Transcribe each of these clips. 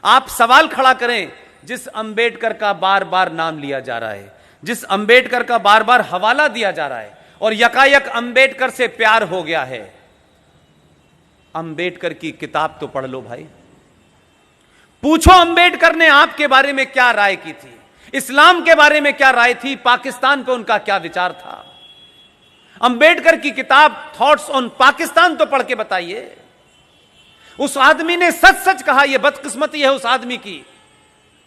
आप सवाल खड़ा करें, जिस अंबेडकर का बार बार नाम लिया जा रहा है, जिस अंबेडकर का बार बार हवाला दिया जा रहा है और यकायक अंबेडकर से प्यार हो गया है, अंबेडकर की किताब तो पढ़ लो भाई। पूछो अंबेडकर ने आपके बारे में क्या राय की थी, इस्लाम के बारे में क्या राय थी, पाकिस्तान पे उनका क्या विचार था। अंबेडकर की किताब थॉट्स ऑन पाकिस्तान तो पढ़ के बताइए। उस आदमी ने सच सच कहा। यह बदकिस्मती है उस आदमी की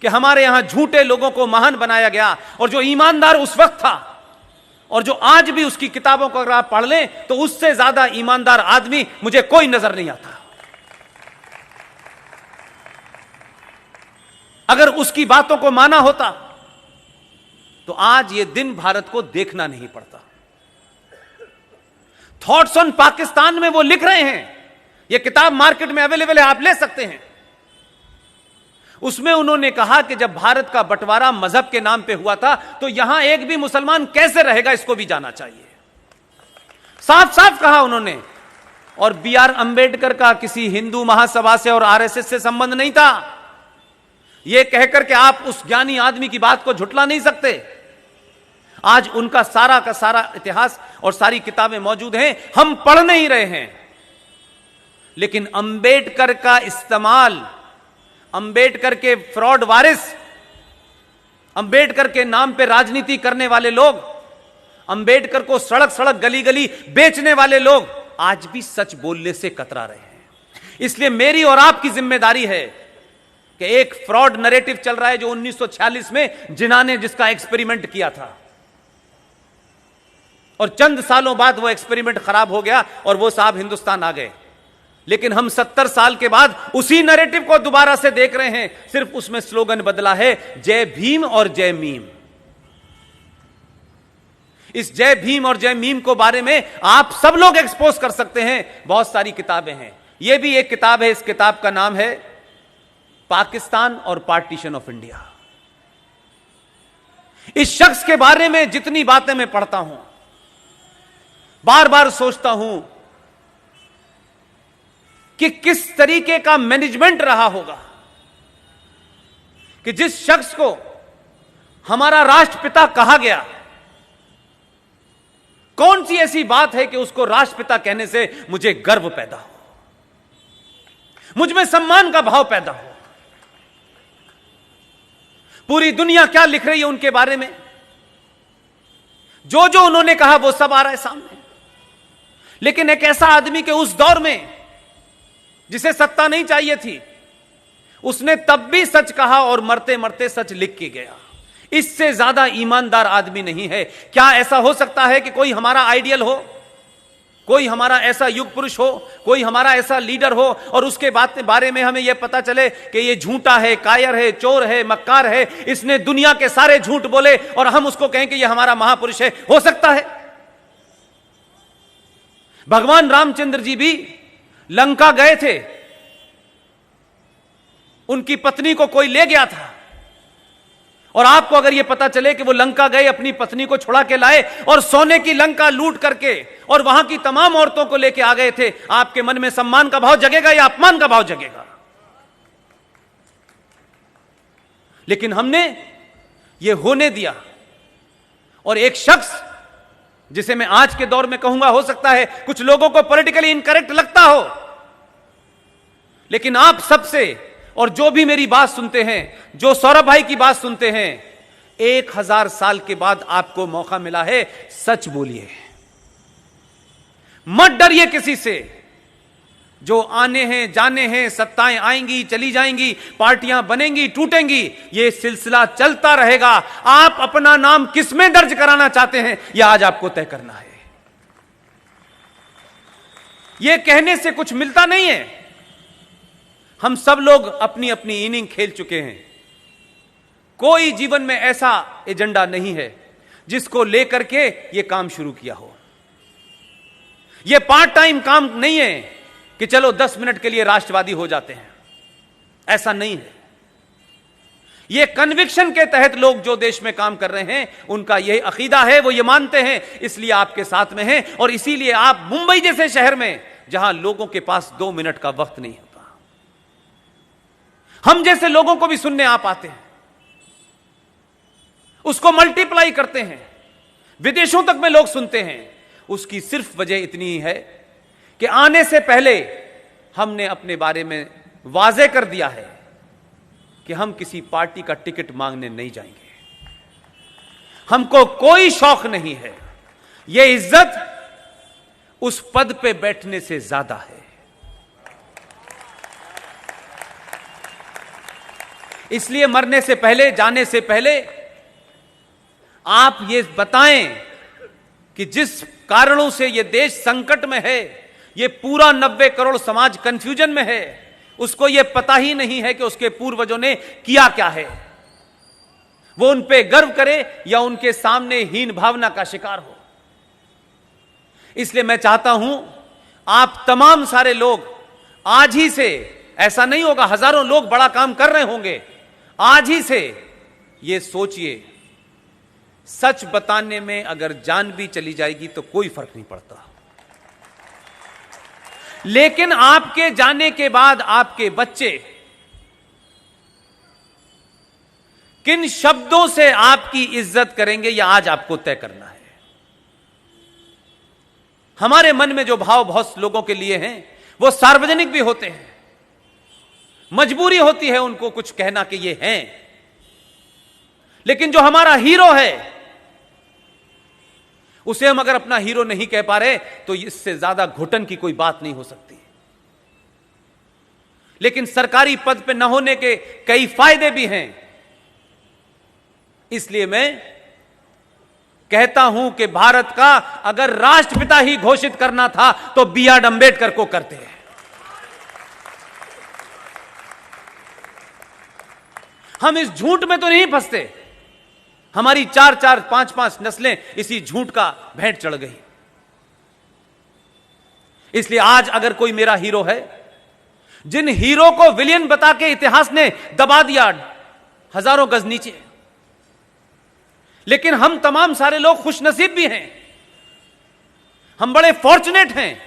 कि हमारे यहां झूठे लोगों को महान बनाया गया, और जो ईमानदार उस वक्त था और जो आज भी उसकी किताबों को अगर आप पढ़ लें तो उससे ज्यादा ईमानदार आदमी मुझे कोई नजर नहीं आता। अगर उसकी बातों को माना होता तो आज यह दिन भारत को देखना नहीं पड़ता। थॉट्स ऑन पाकिस्तान में वो लिख रहे हैं, यह किताब मार्केट में अवेलेबल है, आप ले सकते हैं। उसमें उन्होंने कहा कि जब भारत का बंटवारा मजहब के नाम पे हुआ था तो यहां एक भी मुसलमान कैसे रहेगा, इसको भी जाना चाहिए। साफ साफ कहा उन्होंने। और B.R. अंबेडकर का किसी हिंदू महासभा से और RSS से संबंध नहीं था। यह कहकर के आप उस ज्ञानी आदमी की बात को झुठला नहीं सकते। आज उनका सारा का सारा इतिहास और सारी किताबें मौजूद हैं, हम पढ़ नहीं रहे हैं। लेकिन अंबेडकर का इस्तेमाल, अंबेडकर के फ्रॉड वारिस, अंबेडकर के नाम पे राजनीति करने वाले लोग, अंबेडकर को सड़क सड़क गली गली बेचने वाले लोग आज भी सच बोलने से कतरा रहे हैं। इसलिए मेरी और आपकी जिम्मेदारी है कि एक फ्रॉड नैरेटिव चल रहा है जो 1946 में जिन्ना ने जिसका एक्सपेरिमेंट किया था, और चंद सालों बाद वो एक्सपेरिमेंट खराब हो गया और वो साहब हिंदुस्तान आ गए। लेकिन हम 70 साल के बाद उसी नैरेटिव को दोबारा से देख रहे हैं, सिर्फ उसमें स्लोगन बदला है, जय भीम और जय मीम। इस जय भीम और जय मीम को बारे में आप सब लोग एक्सपोज कर सकते हैं। बहुत सारी किताबें हैं, यह भी एक किताब है। इस किताब का नाम है पाकिस्तान और पार्टीशन ऑफ इंडिया। इस शख्स के बारे में जितनी बातें मैं पढ़ता हूं, बार बार सोचता हूं कि किस तरीके का मैनेजमेंट रहा होगा कि जिस शख्स को हमारा राष्ट्रपिता कहा गया, कौन सी ऐसी बात है कि उसको राष्ट्रपिता कहने से मुझे गर्व पैदा हो, मुझ में सम्मान का भाव पैदा हो। पूरी दुनिया क्या लिख रही है उनके बारे में, जो जो उन्होंने कहा वो सब आ रहा है सामने। लेकिन एक ऐसा आदमी के उस दौर में जिसे सत्ता नहीं चाहिए थी, उसने तब भी सच कहा और मरते मरते सच लिख के गया। इससे ज्यादा ईमानदार आदमी नहीं है। क्या ऐसा हो सकता है कि कोई हमारा आइडियल हो, कोई हमारा ऐसा युग पुरुष हो, कोई हमारा ऐसा लीडर हो और उसके बारे में हमें यह पता चले कि यह झूठा है, कायर है, चोर है, मक्कार है, इसने दुनिया के सारे झूठ बोले और हम उसको कहें कि यह हमारा महापुरुष है? हो सकता है? भगवान रामचंद्र जी भी लंका गए थे, उनकी पत्नी को कोई ले गया था, और आपको अगर यह पता चले कि वो लंका गए, अपनी पत्नी को छुड़ा के लाए और सोने की लंका लूट करके और वहां की तमाम औरतों को लेके आ गए थे, आपके मन में सम्मान का भाव जगेगा या अपमान का भाव जगेगा? लेकिन हमने यह होने दिया। और एक शख्स जिसे मैं आज के दौर में कहूंगा, हो सकता है कुछ लोगों को पॉलिटिकली इनकरेक्ट लगता हो, लेकिन आप सबसे और जो भी मेरी बात सुनते हैं, जो सौरभ भाई की बात सुनते हैं, 1000 साल के बाद आपको मौका मिला है, सच बोलिए, मत डरिए किसी से। जो आने हैं जाने हैं, सत्ताएं आएंगी चली जाएंगी, पार्टियां बनेंगी टूटेंगी, यह सिलसिला चलता रहेगा। आप अपना नाम किसमें दर्ज कराना चाहते हैं यह आज आपको तय करना है। यह कहने से कुछ मिलता नहीं है। हम सब लोग अपनी अपनी इनिंग खेल चुके हैं। कोई जीवन में ऐसा एजेंडा नहीं है जिसको लेकर के यह काम शुरू किया हो। यह पार्ट टाइम काम नहीं है कि चलो 10 मिनट के लिए राष्ट्रवादी हो जाते हैं, ऐसा नहीं है। यह कन्विक्शन के तहत लोग जो देश में काम कर रहे हैं, उनका यह अकीदा है, वो ये मानते हैं, इसलिए आपके साथ में हैं। और इसीलिए आप मुंबई जैसे शहर में, जहां लोगों के पास 2 मिनट का वक्त नहीं होता, हम जैसे लोगों को भी सुनने आप आते हैं, उसको मल्टीप्लाई करते हैं, विदेशों तक में लोग सुनते हैं। उसकी सिर्फ वजह इतनी है कि आने से पहले हमने अपने बारे में वाजे कर दिया है कि हम किसी पार्टी का टिकट मांगने नहीं जाएंगे। हमको कोई शौक नहीं है। यह इज्जत उस पद पे बैठने से ज्यादा है। इसलिए मरने से पहले, जाने से पहले आप ये बताएं कि जिस कारणों से ये देश संकट में है, ये पूरा 90 करोड़ समाज कंफ्यूजन में है, उसको ये पता ही नहीं है कि उसके पूर्वजों ने किया क्या है। वो उन पे गर्व करे या उनके सामने हीन भावना का शिकार हो। इसलिए मैं चाहता हूं आप तमाम सारे लोग आज ही से, ऐसा नहीं होगा हजारों लोग बड़ा काम कर रहे होंगे, आज ही से ये सोचिए, सच बताने में अगर जान भी चली जाएगी तो कोई फर्क नहीं पड़ता, लेकिन आपके जाने के बाद आपके बच्चे किन शब्दों से आपकी इज्जत करेंगे, यह आज आपको तय करना है। हमारे मन में जो भाव बहुत लोगों के लिए हैं वो सार्वजनिक भी होते हैं, मजबूरी होती है उनको कुछ कहना कि ये हैं, लेकिन जो हमारा हीरो है उसे हम अगर अपना हीरो नहीं कह पा रहे तो इससे ज्यादा घुटन की कोई बात नहीं हो सकती। लेकिन सरकारी पद पे न होने के कई फायदे भी हैं। इसलिए मैं कहता हूं कि भारत का अगर राष्ट्रपिता ही घोषित करना था तो B.R. अम्बेडकर को करते हैं। हम इस झूठ में तो नहीं फंसते। हमारी 4-4, 5-5 नस्लें इसी झूठ का भेंट चढ़ गई। इसलिए आज अगर कोई मेरा हीरो है, जिन हीरो को विलियन बता के इतिहास ने दबा दिया हजारों गज नीचे, लेकिन हम तमाम सारे लोग खुशनसीब भी हैं, हम बड़े फॉर्चुनेट हैं।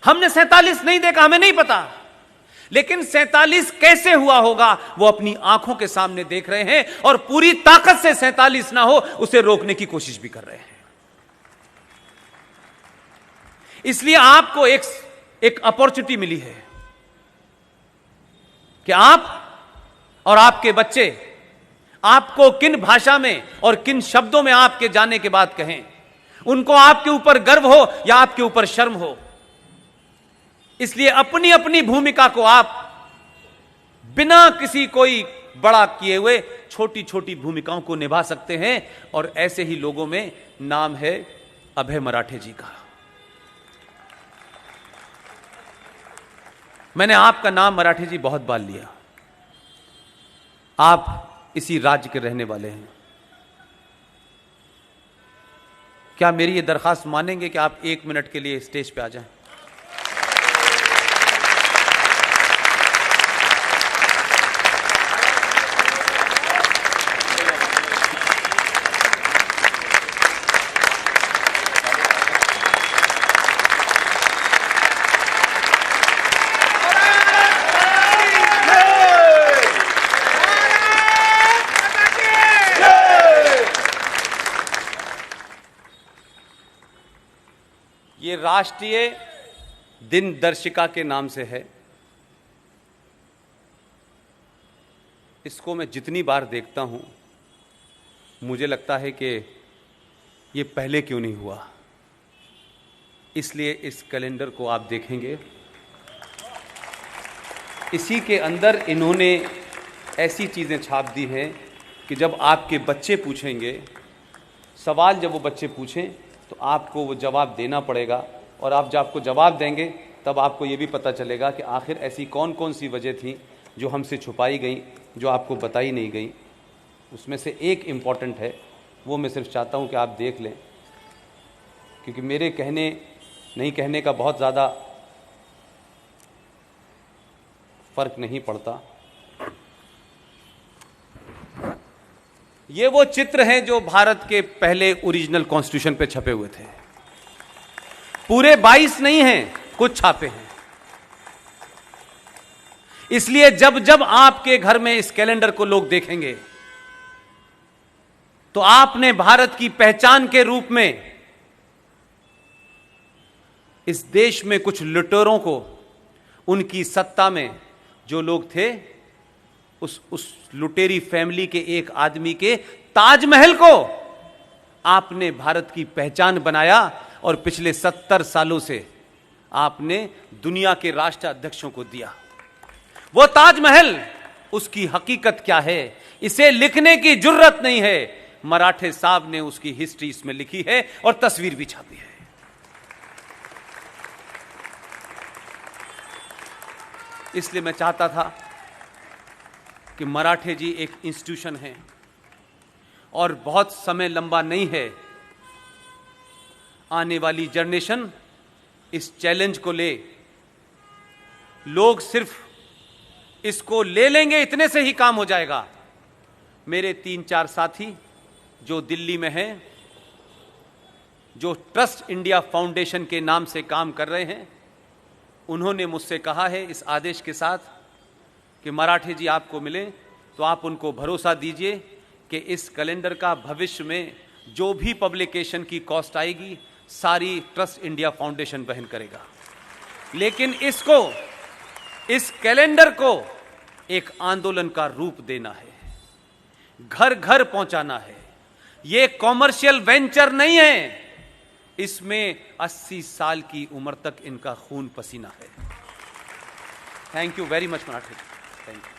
हमने 47 नहीं देखा, हमें नहीं पता, लेकिन 47 कैसे हुआ होगा वो अपनी आंखों के सामने देख रहे हैं और पूरी ताकत से 47 ना हो उसे रोकने की कोशिश भी कर रहे हैं। इसलिए आपको एक अपॉर्चुनिटी मिली है कि आप और आपके बच्चे आपको किन भाषा में और किन शब्दों में आपके जाने के बाद कहें, उनको आपके ऊपर गर्व हो या आपके ऊपर शर्म हो। इसलिए अपनी अपनी भूमिका को आप बिना किसी कोई बड़ा किए हुए छोटी छोटी भूमिकाओं को निभा सकते हैं। और ऐसे ही लोगों में नाम है अभय मराठे जी का। मैंने आपका नाम मराठे जी बहुत बार लिया। आप इसी राज्य के रहने वाले हैं। क्या मेरी ये दरखास्त मानेंगे कि आप 1 मिनट के लिए स्टेज पे आ जाएं? ये राष्ट्रीय दिन दर्शिका के नाम से है। इसको मैं जितनी बार देखता हूं मुझे लगता है कि ये पहले क्यों नहीं हुआ। इसलिए इस कैलेंडर को आप देखेंगे, इसी के अंदर इन्होंने ऐसी चीज़ें छाप दी हैं कि जब आपके बच्चे पूछेंगे सवाल, जब वो बच्चे पूछें तो आपको वो जवाब देना पड़ेगा। और आप जब आपको जवाब देंगे तब आपको ये भी पता चलेगा कि आखिर ऐसी कौन कौन सी वजह थी जो हमसे छुपाई गई, जो आपको बताई नहीं गई। उसमें से एक इम्पॉर्टेंट है, वो मैं सिर्फ चाहता हूँ कि आप देख लें, क्योंकि मेरे कहने नहीं कहने का बहुत ज़्यादा फर्क नहीं पड़ता। ये वो चित्र हैं जो भारत के पहले ओरिजिनल कॉन्स्टिट्यूशन पे छपे हुए थे। पूरे 22 नहीं हैं, कुछ छापे हैं। इसलिए जब जब आपके घर में इस कैलेंडर को लोग देखेंगे तो आपने भारत की पहचान के रूप में इस देश में कुछ लुटेरों को, उनकी सत्ता में जो लोग थे, उस लुटेरी फैमिली के एक आदमी के ताजमहल को आपने भारत की पहचान बनाया और पिछले 70 सालों से आपने दुनिया के राष्ट्राध्यक्षों को दिया। वो ताजमहल, उसकी हकीकत क्या है, इसे लिखने की जुर्रत नहीं है। मराठे साहब ने उसकी हिस्ट्री इसमें लिखी है और तस्वीर भी छापी है। इसलिए मैं चाहता था कि मराठे जी एक इंस्टीट्यूशन है और बहुत समय लंबा नहीं है। आने वाली जनरेशन इस चैलेंज को ले, लोग सिर्फ इसको ले लेंगे, इतने से ही काम हो जाएगा। मेरे 3-4 साथी जो दिल्ली में हैं, जो ट्रस्ट इंडिया फाउंडेशन के नाम से काम कर रहे हैं, उन्होंने मुझसे कहा है इस आदेश के साथ कि मराठे जी आपको मिले तो आप उनको भरोसा दीजिए कि इस कैलेंडर का भविष्य में जो भी पब्लिकेशन की कॉस्ट आएगी सारी ट्रस्ट इंडिया फाउंडेशन वहन करेगा। लेकिन इस कैलेंडर को एक आंदोलन का रूप देना है, घर घर पहुंचाना है। ये कॉमर्शियल वेंचर नहीं है, इसमें 80 साल की उम्र तक इनका खून पसीना है। Thank you very much Marathe. Thank you.